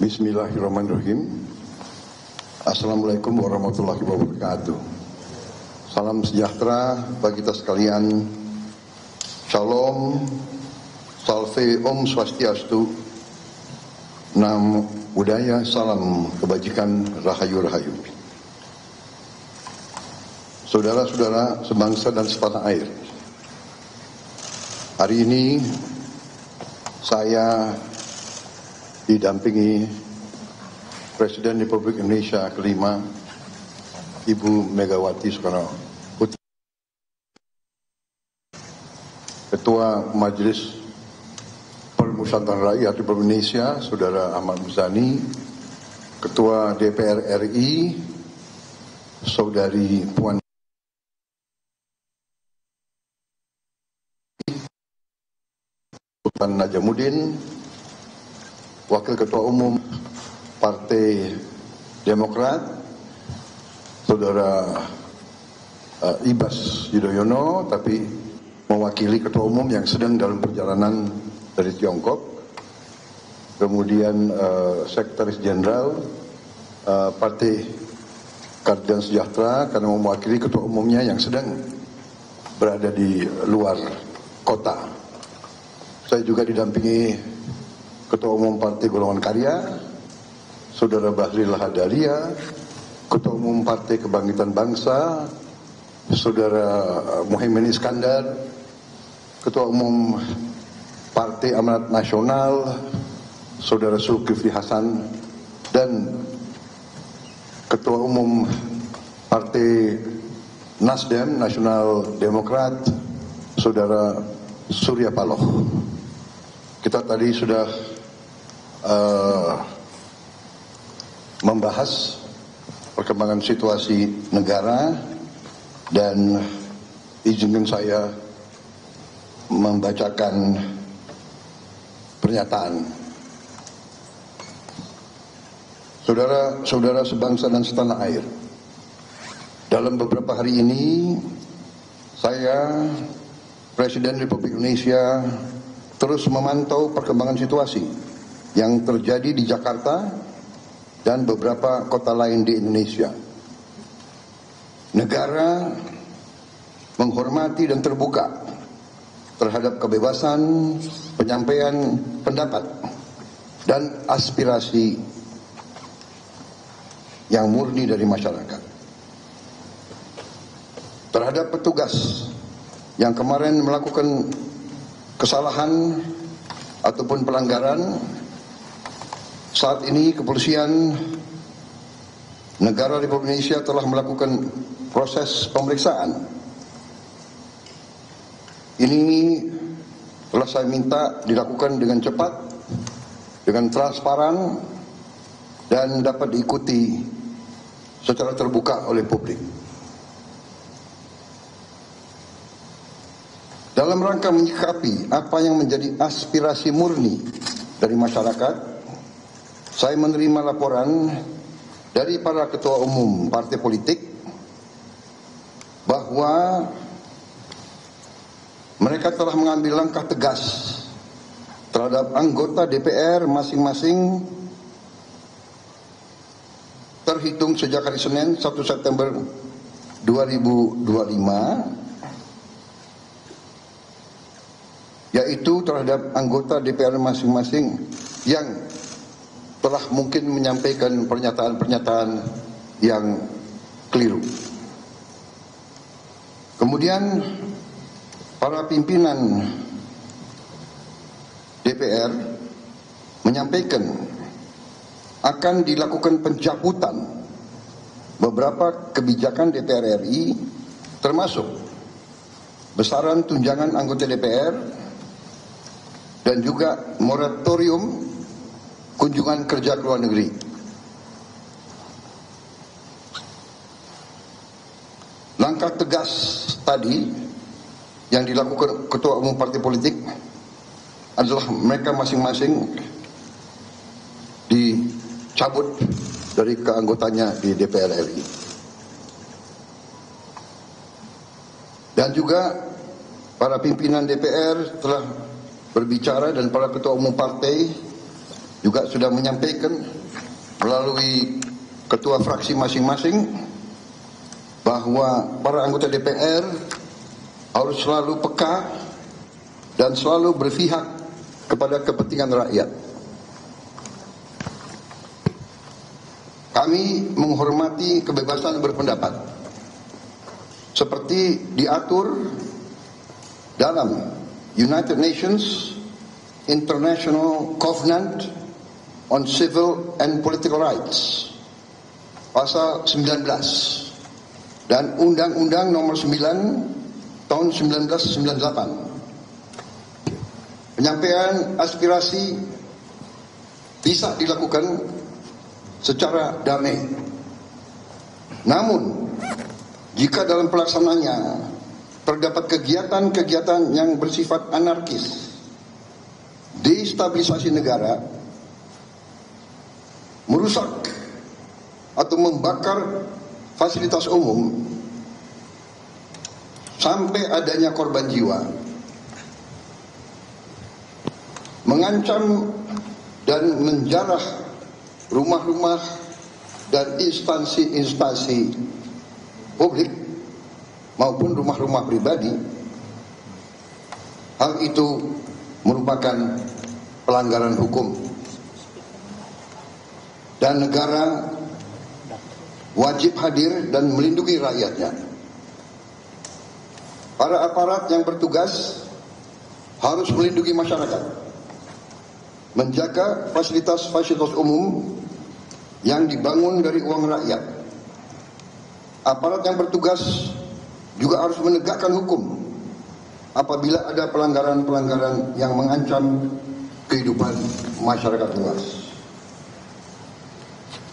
Bismillahirrahmanirrahim. Assalamualaikum warahmatullahi wabarakatuh. Salam sejahtera bagi kita sekalian. Shalom, salve, om swastiastu, nam budaya, salam kebajikan, rahayu-rahayu. Saudara-saudara sebangsa dan setanah air, hari ini saya didampingi Presiden Republik Indonesia kelima, Ibu Megawati Soekarno Putri, Ketua Majelis Permusyawaratan Rakyat Republik Indonesia, Saudara Ahmad Muzani, Ketua DPR RI, Saudari Puan Sultan Najamuddin, Wakil Ketua Umum Partai Demokrat, Saudara Ibas Yudhoyono, tapi mewakili Ketua Umum yang sedang dalam perjalanan dari Tiongkok. Kemudian Sekretaris Jenderal Partai Keadilan Sejahtera karena mewakili Ketua Umumnya yang sedang berada di luar kota. Saya juga didampingi Ketua Umum Partai Golongan Karya, Saudara Bahlil Lahadalia, Ketua Umum Partai Kebangkitan Bangsa, Saudara Muhaimin Iskandar, Ketua Umum Partai Amanat Nasional, Saudara Zulkifli Hasan, dan Ketua Umum Partai Nasdem Nasional Demokrat, Saudara Surya Paloh. Kita tadi sudah membahas perkembangan situasi negara, dan izinkan saya membacakan pernyataan. Saudara-saudara sebangsa dan setanah air, dalam beberapa hari ini saya, Presiden Republik Indonesia, terus memantau perkembangan situasi yang terjadi di Jakarta dan beberapa kota lain di Indonesia. Negara menghormati dan terbuka terhadap kebebasan penyampaian pendapat dan aspirasi yang murni dari masyarakat. Terhadap petugas yang kemarin melakukan kesalahan ataupun pelanggaran, saat ini kepolisian negara Republik Indonesia telah melakukan proses pemeriksaan. Ini telah saya minta dilakukan dengan cepat, dengan transparan, dan dapat diikuti secara terbuka oleh publik. Dalam rangka menyikapi apa yang menjadi aspirasi murni dari masyarakat, saya menerima laporan dari para ketua umum partai politik bahwa mereka telah mengambil langkah tegas terhadap anggota DPR masing-masing terhitung sejak hari Senin 1 September 2025, yaitu terhadap anggota DPR masing-masing yang telah mungkin menyampaikan pernyataan-pernyataan yang keliru. Kemudian para pimpinan DPR menyampaikan akan dilakukan pencabutan beberapa kebijakan DPR RI, termasuk besaran tunjangan anggota DPR dan juga moratorium kunjungan kerja ke luar negeri. Langkah tegas tadi yang dilakukan ketua umum partai politik adalah mereka masing-masing dicabut dari keanggotanya di DPR RI. Dan juga para pimpinan DPR telah berbicara dan para ketua umum partai juga sudah menyampaikan melalui ketua fraksi masing-masing bahwa para anggota DPR harus selalu peka dan selalu berpihak kepada kepentingan rakyat. Kami menghormati kebebasan berpendapat seperti diatur dalam United Nations International Covenant on Civil and Political Rights pasal 19 dan Undang-Undang nomor 9 tahun 1998. Penyampaian aspirasi bisa dilakukan secara damai. Namun, jika dalam pelaksanaannya terdapat kegiatan-kegiatan yang bersifat anarkis, destabilisasi negara, merusak atau membakar fasilitas umum, sampai adanya korban jiwa, mengancam dan menjarah rumah-rumah dan instansi-instansi publik maupun rumah-rumah pribadi, hal itu merupakan pelanggaran hukum dan negara wajib hadir dan melindungi rakyatnya. Para aparat yang bertugas harus melindungi masyarakat, menjaga fasilitas-fasilitas umum yang dibangun dari uang rakyat. Aparat yang bertugas juga harus menegakkan hukum apabila ada pelanggaran-pelanggaran yang mengancam kehidupan masyarakat luas.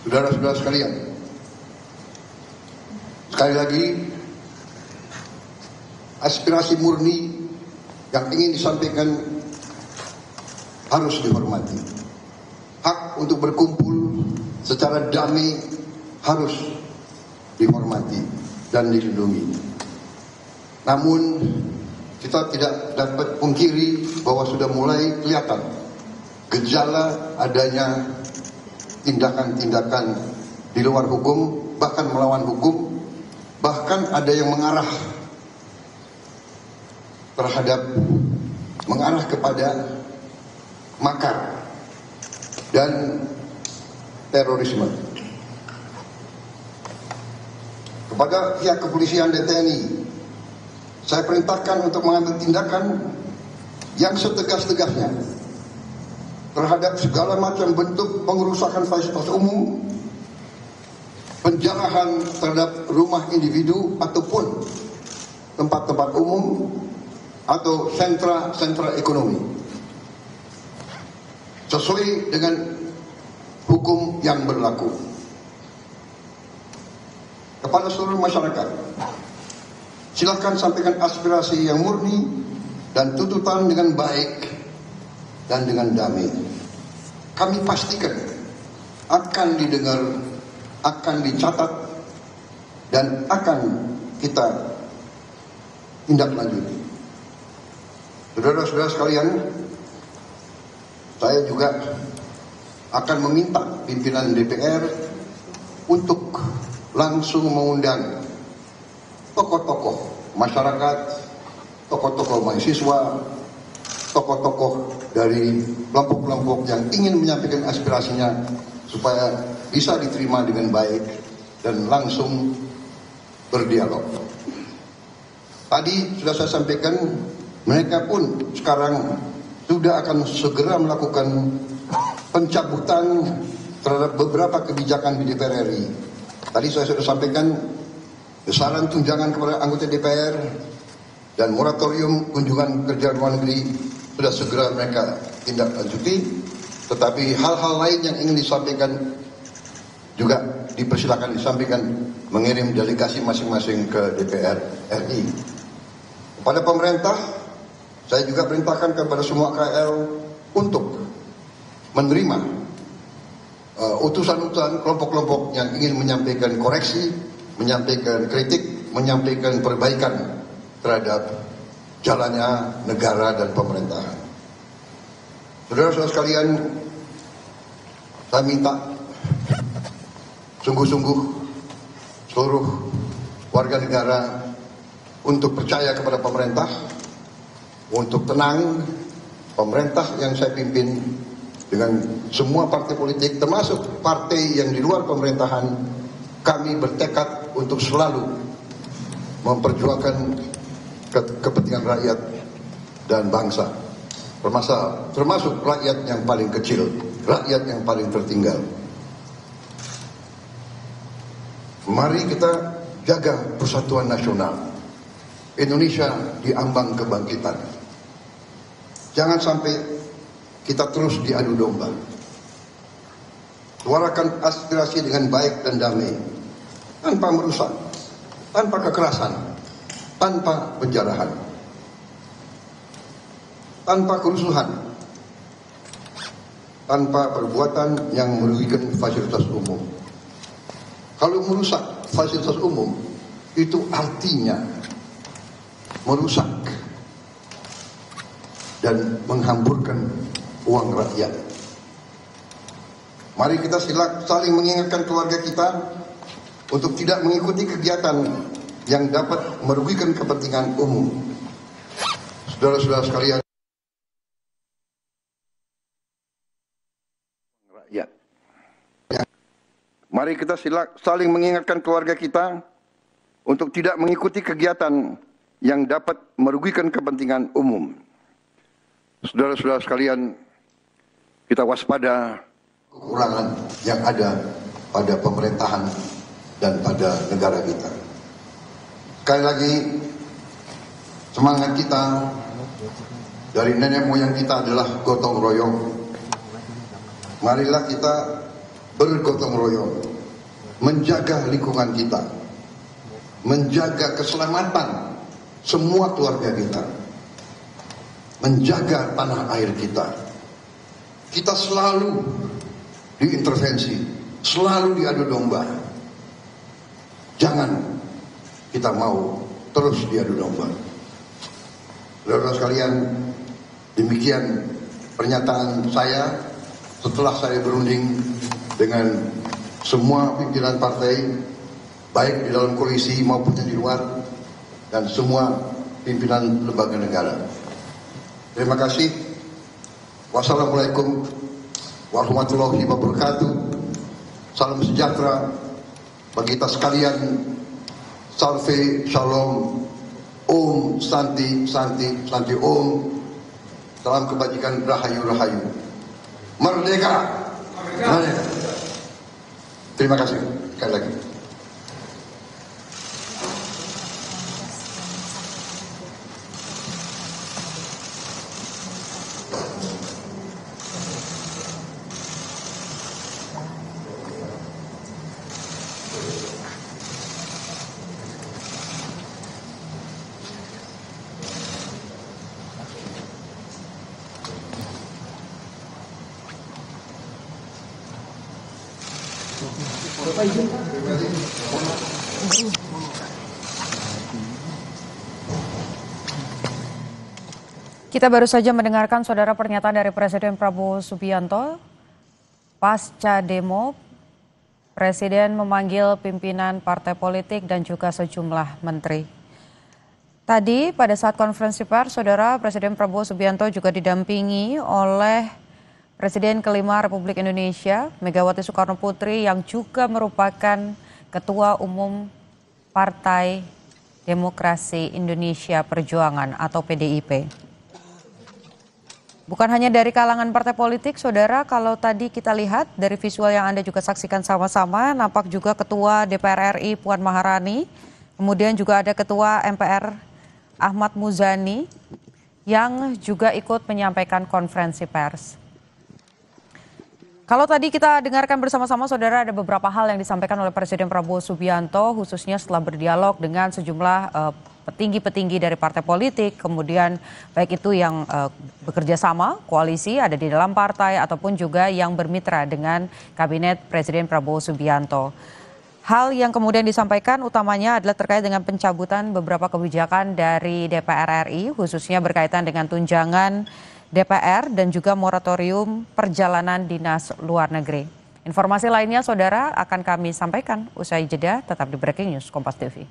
Saudara-saudara sekalian, sekali lagi, aspirasi murni yang ingin disampaikan harus dihormati. Hak untuk berkumpul secara damai harus dihormati dan dilindungi. Namun kita tidak dapat pungkiri bahwa sudah mulai kelihatan gejala adanya tindakan-tindakan di luar hukum, bahkan melawan hukum, bahkan ada yang mengarah kepada makar dan terorisme. Kepada pihak kepolisian dan TNI, saya perintahkan untuk mengambil tindakan yang setegas-tegasnya terhadap segala macam bentuk pengerusakan fasilitas umum, penjarahan terhadap rumah individu ataupun tempat-tempat umum atau sentra-sentra ekonomi, sesuai dengan hukum yang berlaku. Kepada seluruh masyarakat, silakan sampaikan aspirasi yang murni dan tuntutan dengan baik dan dengan damai. Kami pastikan akan didengar, akan dicatat, dan akan kita tindak lanjuti. Saudara-saudara sekalian, saya juga akan meminta pimpinan DPR untuk langsung mengundang tokoh-tokoh masyarakat, tokoh-tokoh mahasiswa, tokoh-tokoh dari kelompok-kelompok yang ingin menyampaikan aspirasinya supaya bisa diterima dengan baik dan langsung berdialog. Tadi sudah saya sampaikan, mereka pun sekarang sudah akan segera melakukan pencabutan terhadap beberapa kebijakan di DPR RI. Tadi saya sudah sampaikan besaran tunjangan kepada anggota DPR dan moratorium kunjungan kerja luar negeri sudah segera mereka tindak lanjuti. Tetapi hal-hal lain yang ingin disampaikan juga dipersilakan disampaikan, mengirim delegasi masing-masing ke DPR RI. Kepada pemerintah, saya juga perintahkan kepada semua KL untuk menerima utusan-utusan kelompok-kelompok yang ingin menyampaikan koreksi, menyampaikan kritik, menyampaikan perbaikan terhadap jalannya negara dan pemerintahan. Saudara-saudara sekalian, Saya minta sungguh-sungguh seluruh warga negara untuk percaya kepada pemerintah, untuk tenang. Pemerintah yang saya pimpin dengan semua partai politik, termasuk partai yang di luar pemerintahan, kami bertekad untuk selalu memperjuangkan kepentingan rakyat dan bangsa, termasuk rakyat yang paling kecil, rakyat yang paling tertinggal. Mari kita jaga persatuan nasional. Indonesia diambang kebangkitan. Jangan sampai kita terus diadu domba. Suarakan aspirasi dengan baik dan damai, tanpa merusak, tanpa kekerasan, tanpa penjarahan, tanpa kerusuhan, tanpa perbuatan yang merugikan fasilitas umum. Kalau merusak fasilitas umum, itu artinya merusak dan menghamburkan uang rakyat. Mari kita saling mengingatkan keluarga kita untuk tidak mengikuti kegiatan yang dapat merugikan kepentingan umum. Saudara-saudara sekalian, rakyat. Mari kita saling mengingatkan keluarga kita untuk tidak mengikuti kegiatan yang dapat merugikan kepentingan umum. Saudara-saudara sekalian, kita waspada kekurangan yang ada pada pemerintahan dan pada negara kita. Sekali lagi, semangat kita dari nenek moyang kita adalah gotong royong. Marilah kita bergotong royong, menjaga lingkungan kita, menjaga keselamatan semua keluarga kita, menjaga tanah air kita. Kita selalu diintervensi, selalu diadu domba. Jangan kita mau terus diadu domba. Saudara sekalian, demikian pernyataan saya setelah saya berunding dengan semua pimpinan partai, baik di dalam koalisi maupun di luar, dan semua pimpinan lembaga negara. Terima kasih. Wassalamualaikum warahmatullahi wabarakatuh. Salam sejahtera bagi kita sekalian. Salve, shalom, om, santi, santi, santi, om. Salam kebajikan, rahayu, rahayu. Merdeka! Merdeka! Terima kasih sekali lagi. Kita baru saja mendengarkan saudara pernyataan dari Presiden Prabowo Subianto. Pasca demo, Presiden memanggil pimpinan partai politik dan juga sejumlah menteri. Tadi pada saat konferensi pers, saudara, Presiden Prabowo Subianto juga didampingi oleh Presiden kelima Republik Indonesia, Megawati Soekarno Putri, yang juga merupakan Ketua Umum Partai Demokrasi Indonesia Perjuangan atau PDIP. Bukan hanya dari kalangan partai politik, saudara, kalau tadi kita lihat dari visual yang Anda juga saksikan sama-sama, nampak juga Ketua DPR RI Puan Maharani, kemudian juga ada Ketua MPR Ahmad Muzani yang juga ikut menyampaikan konferensi pers. Kalau tadi kita dengarkan bersama-sama, saudara, ada beberapa hal yang disampaikan oleh Presiden Prabowo Subianto, khususnya setelah berdialog dengan sejumlah petinggi-petinggi dari partai politik, kemudian baik itu yang bekerja sama, koalisi, ada di dalam partai, ataupun juga yang bermitra dengan Kabinet Presiden Prabowo Subianto. Hal yang kemudian disampaikan utamanya adalah terkait dengan pencabutan beberapa kebijakan dari DPR RI, khususnya berkaitan dengan tunjangan DPR dan juga moratorium perjalanan dinas luar negeri. Informasi lainnya, saudara, akan kami sampaikan usai jeda. Tetap di Breaking News Kompas TV.